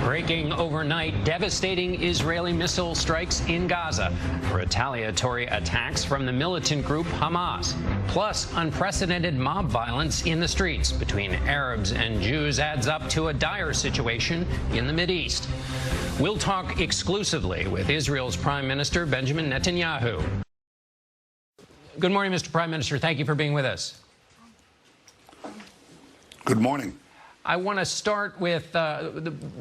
Breaking overnight, devastating Israeli missile strikes in Gaza. Retaliatory attacks from the militant group Hamas. Plus, unprecedented mob violence in the streets between Arabs and Jews adds up to a dire situation in the Mideast. We'll talk exclusively with Israel's Prime Minister, Benjamin Netanyahu. Good morning, Mr. Prime Minister. Thank you for being with us. Good morning. I want to start with,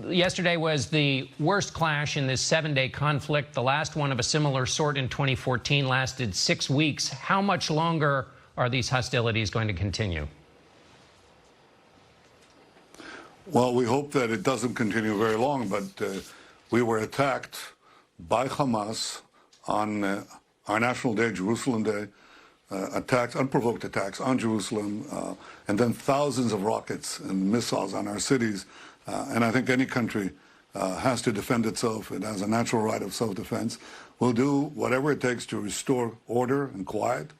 yesterday was the worst clash in this 7-day conflict. The last one of a similar sort in 2014 lasted 6 weeks. How much longer are these hostilities going to continue? Well, we hope that it doesn't continue very long, but we were attacked by Hamas on our National Day, Jerusalem Day, unprovoked attacks on Jerusalem, and then thousands of rockets and missiles on our cities. And I think any country has to defend itself. It has a natural right of self-defense. We'll do whatever it takes to restore order and quiet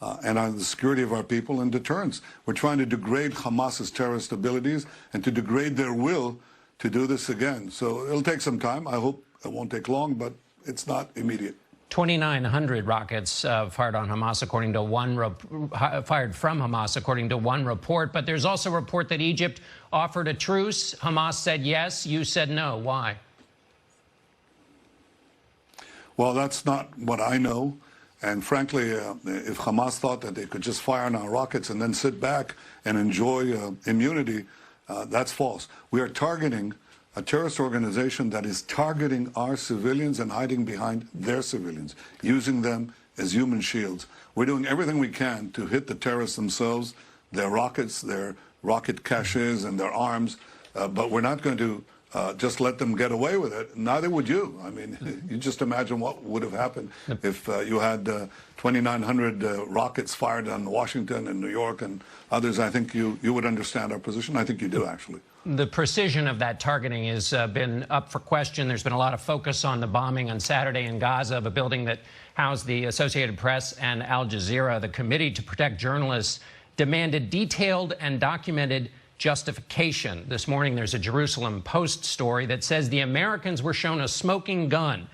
and the security of our people and deterrence. We're trying to degrade Hamas's terrorist abilities and to degrade their will to do this again. So it'll take some time. I hope it won't take long, but it's not immediate. 2,900 rockets fired on Hamas, according to fired from Hamas, according to one report. But there's also a report that Egypt offered a truce. Hamas said yes. You said no. Why? Well, that's not what I know. And frankly, if Hamas thought that they could just fire on our rockets and then sit back and enjoy immunity, that's false. We are targeting a terrorist organization that is targeting our civilians and hiding behind their civilians, using them as human shields. We're doing everything we can to hit the terrorists themselves, their rockets, their rocket caches, and their arms, but we're not going to just let them get away with it. Neither would you. I mean, you just imagine what would have happened if you had 2,900 rockets fired on Washington and New York and others. I think you would understand our position. I think you do, actually. The precision of that targeting has been up for question. There's been a lot of focus on the bombing on Saturday in Gaza of a building that housed the Associated Press and Al Jazeera. The Committee to Protect Journalists demanded detailed and documented justification. This morning, there's a Jerusalem Post story that says the Americans were shown a smoking gun,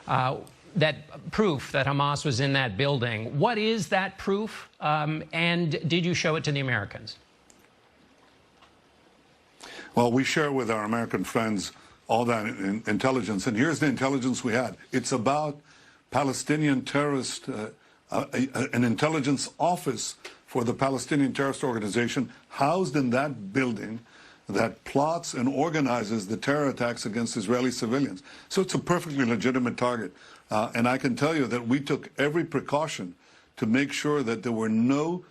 that proof that Hamas was in that building. What is that proof? And did you show it to the Americans? Well, we share with our American friends all that intelligence, and here's the intelligence we had. It's about Palestinian terrorist, an intelligence office for the Palestinian terrorist organization housed in that building that plots and organizes the terror attacks against Israeli civilians. So it's a perfectly legitimate target. And I can tell you that we took every precaution to make sure that there were no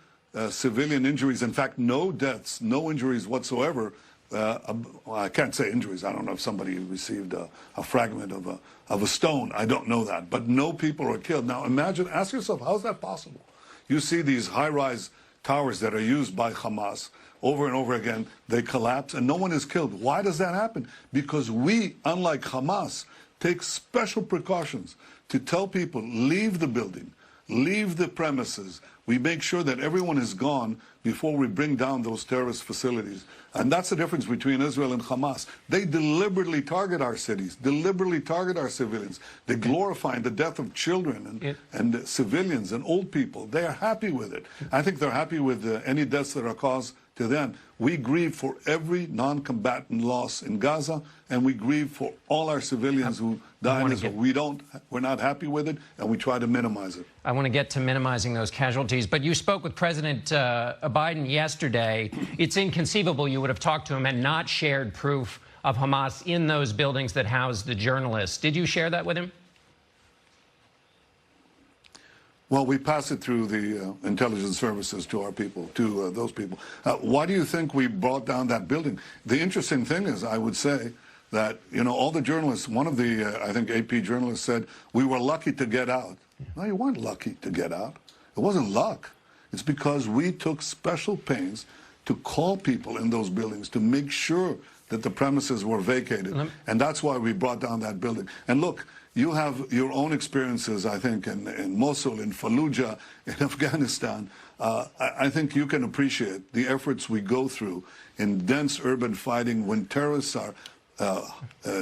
civilian injuries, in fact, no deaths, no injuries whatsoever. I can't say injuries. I don't know if somebody received a fragment of a stone. I don't know that. But no people are killed. Now imagine, ask yourself, how is that possible? You see these high-rise towers that are used by Hamas over and over again. They collapse and no one is killed. Why does that happen? Because we, unlike Hamas, take special precautions to tell people, leave the building, leave the premises. We make sure that everyone is gone before we bring down those terrorist facilities. And that's the difference between Israel and Hamas. They deliberately target our cities, deliberately target our civilians. They glorify the death of children and civilians and old people. They are happy with it. I think they're happy with any deaths that are caused to them. We grieve for every non-combatant loss in Gaza, and we grieve for all our civilians who die in Israel. We're not happy with it, and we try to minimize it. I want to get to minimizing those casualties, but you spoke with President Biden yesterday. It's inconceivable you would have talked to him and not shared proof of Hamas in those buildings that housed the journalists. Did you share that with him? Well, we pass it through the intelligence services to our people, to those people. Why do you think we brought down that building? The interesting thing is, I would say that, you know, all the journalists, one of the, I think, AP journalists said, we were lucky to get out. No, you weren't lucky to get out. It wasn't luck. It's because we took special pains to call people in those buildings to make sure that the premises were vacated. And that's why we brought down that building. And look, you have your own experiences, I think, in Mosul, in Fallujah, in Afghanistan. I think you can appreciate the efforts we go through in dense urban fighting when terrorists are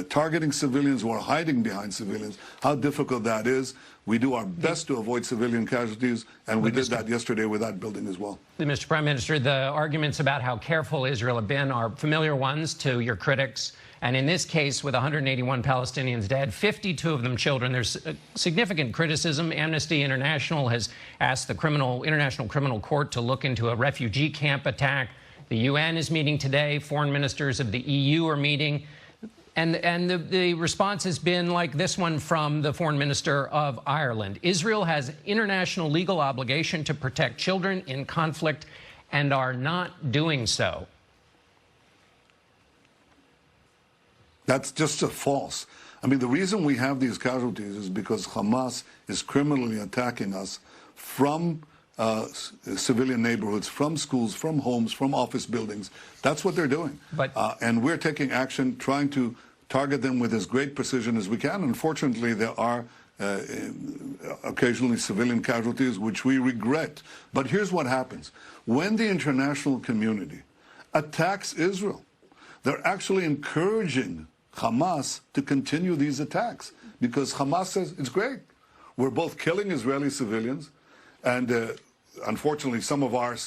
targeting civilians or hiding behind civilians, how difficult that is. We do our best to avoid civilian casualties, and we did that yesterday with that building as well. Mr. Prime Minister, the arguments about how careful Israel have been are familiar ones to your critics. And in this case, with 181 Palestinians dead, 52 of them children, there's significant criticism. Amnesty International has asked the International Criminal Court to look into a refugee camp attack. The UN is meeting today. Foreign ministers of the EU are meeting. And the response has been like this one from the foreign minister of Ireland. Israel has international legal obligation to protect children in conflict and are not doing so. That's just false. I mean, the reason we have these casualties is because Hamas is criminally attacking us from civilian neighborhoods, from schools, from homes, from office buildings. That's what they're doing. And we're taking action, trying to target them with as great precision as we can. Unfortunately, there are occasionally civilian casualties, which we regret. But here's what happens. When the international community attacks Israel, they're actually encouraging Hamas to continue these attacks, because Hamas says, it's great. We're both killing Israeli civilians, and unfortunately some of our,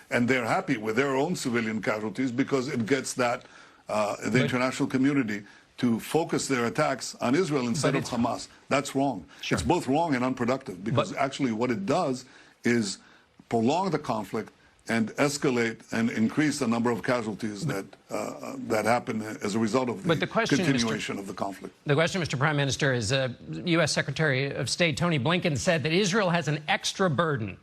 and they're happy with their own civilian casualties because it gets that, the international community to focus their attacks on Israel instead of Hamas. That's wrong. Sure. It's both wrong and unproductive, because actually what it does is prolong the conflict and escalate and increase the number of casualties that happen as a result of the continuation of the conflict. The question, Mr. Prime Minister, is U.S. Secretary of State Tony Blinken said that Israel has an extra burden,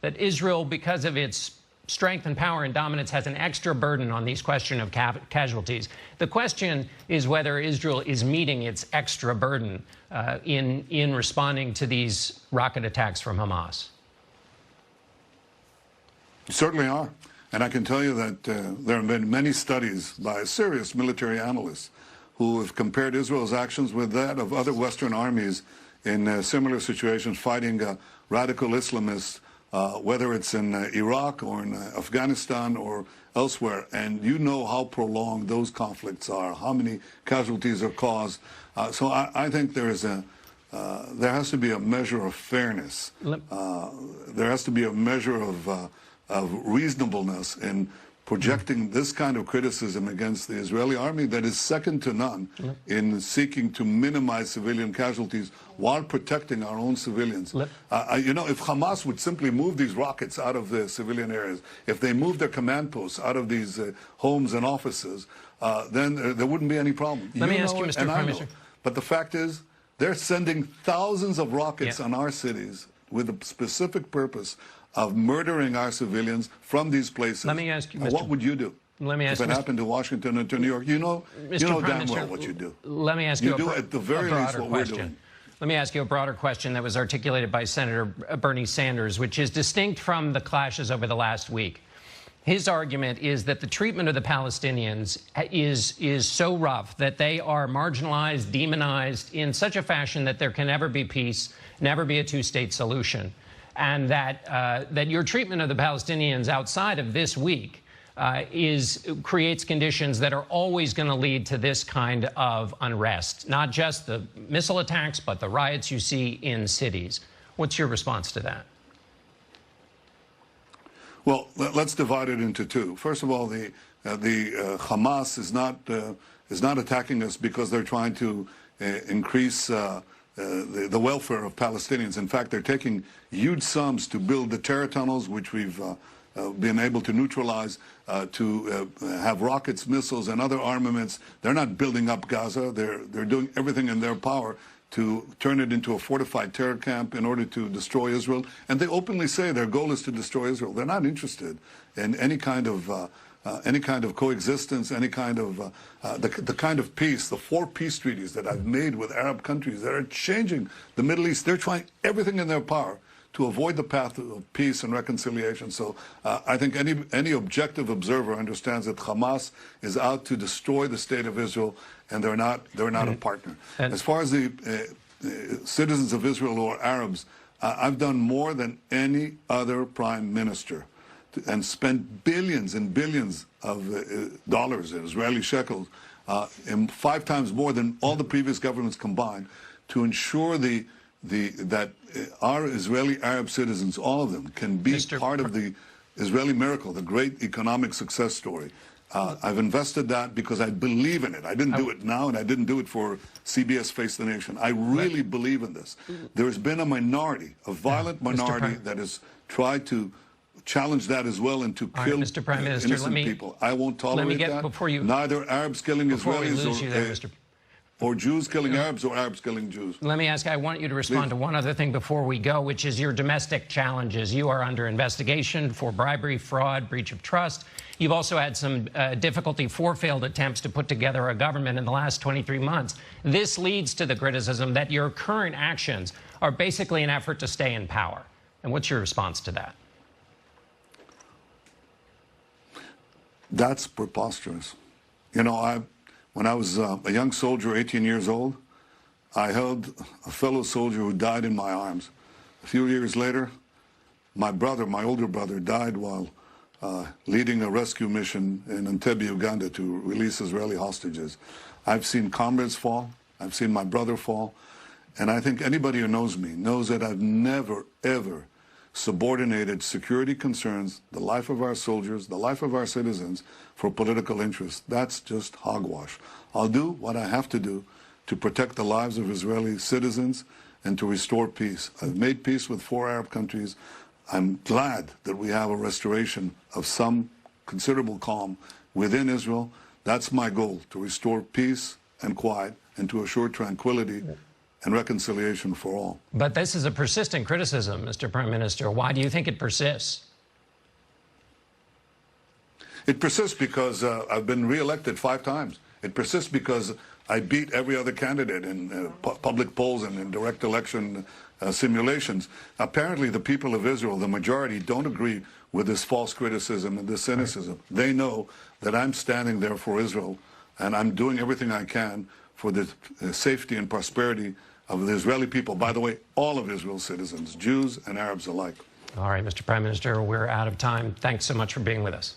that Israel, because of its strength and power and dominance, has an extra burden on these question of casualties. The question is whether Israel is meeting its extra burden in responding to these rocket attacks from Hamas. Certainly are. And I can tell you that there have been many studies by serious military analysts who have compared Israel's actions with that of other Western armies in similar situations fighting radical Islamists, whether it's in Iraq or in Afghanistan or elsewhere. And you know how prolonged those conflicts are, how many casualties are caused. So I think there is there has to be a measure of fairness. There has to be a measure of reasonableness in projecting this kind of criticism against the Israeli army that is second to none in seeking to minimize civilian casualties while protecting our own civilians. You know, if Hamas would simply move these rockets out of the civilian areas, if they move their command posts out of these homes and offices, then there wouldn't be any problem. Let me ask you, Mr. Prime Minister. But the fact is, they're sending thousands of rockets on our cities with a specific purpose of murdering our civilians from these places. Let me ask you, Mr. What would you do? Let me ask if it happened to Washington or to New York? You know damn well what you do. Let me ask you, you do at the very least what we're doing. Let me ask you a broader question that was articulated by Senator Bernie Sanders, which is distinct from the clashes over the last week. His argument is that the treatment of the Palestinians is so rough that they are marginalized, demonized in such a fashion that there can never be peace, never be a two-state solution. And that your treatment of the Palestinians outside of this week creates conditions that are always going to lead to this kind of unrest, not just the missile attacks, but the riots you see in cities. What's your response to that? Well, let's divide it into two. First of all, the Hamas is not attacking us because they're trying to increase the welfare of Palestinians. In fact, they're taking huge sums to build the terror tunnels, which we've been able to neutralize, to have rockets, missiles, and other armaments. They're not building up Gaza. They're doing everything in their power to turn it into a fortified terror camp in order to destroy Israel. And they openly say their goal is to destroy Israel. They're not interested in any kind of coexistence, any kind of the kind of peace, the 4 peace treaties that I've made with Arab countries that are changing the Middle East. They're trying everything in their power to avoid the path of peace and reconciliation. So I think any objective observer understands that Hamas is out to destroy the state of Israel, and they're not a partner. As far as the citizens of Israel or Arabs, I've done more than any other prime minister and spent billions and billions of dollars in Israeli shekels, and 5 times more than all the previous governments combined, to ensure that our Israeli Arab citizens, all of them, can be part of the Israeli miracle, the great economic success story. I've invested that because I believe in it. I didn't do it now, and I didn't do it for CBS Face the Nation. I really believe in this. There has been a minority, a violent minority, that has tried to challenge that as well and to kill Mr. Prime Minister, innocent people. I won't tolerate that. Neither Arabs killing Israelis or Jews killing Arabs or Arabs killing Jews. Let me ask, I want you to respond to one other thing before we go, which is your domestic challenges. You are under investigation for bribery, fraud, breach of trust. You've also had some difficulty, 4 failed attempts to put together a government in the last 23 months. This leads to the criticism that your current actions are basically an effort to stay in power. And what's your response to that? That's preposterous. You know, when I was a young soldier, 18 years old, I held a fellow soldier who died in my arms. A few years later, my older brother, died while leading a rescue mission in Entebbe, Uganda, to release Israeli hostages. I've seen comrades fall. I've seen my brother fall. And I think anybody who knows me knows that I've never, ever subordinated security concerns, the life of our soldiers, the life of our citizens, for political interest. That's just hogwash. I'll do what I have to do to protect the lives of Israeli citizens and to restore peace. I've made peace with 4 Arab countries. I'm glad that we have a restoration of some considerable calm within Israel. That's my goal, to restore peace and quiet and to assure tranquility and reconciliation for all. But this is a persistent criticism, Mr. Prime Minister. Why do you think it persists? It persists because I've been reelected 5 times. It persists because I beat every other candidate in public polls and in direct election simulations. Apparently, the people of Israel, the majority, don't agree with this false criticism and this cynicism. They know that I'm standing there for Israel, and I'm doing everything I can for the safety and prosperity of the Israeli people. By the way, all of Israel's citizens, Jews and Arabs alike. All right, Mr. Prime Minister, we're out of time. Thanks so much for being with us.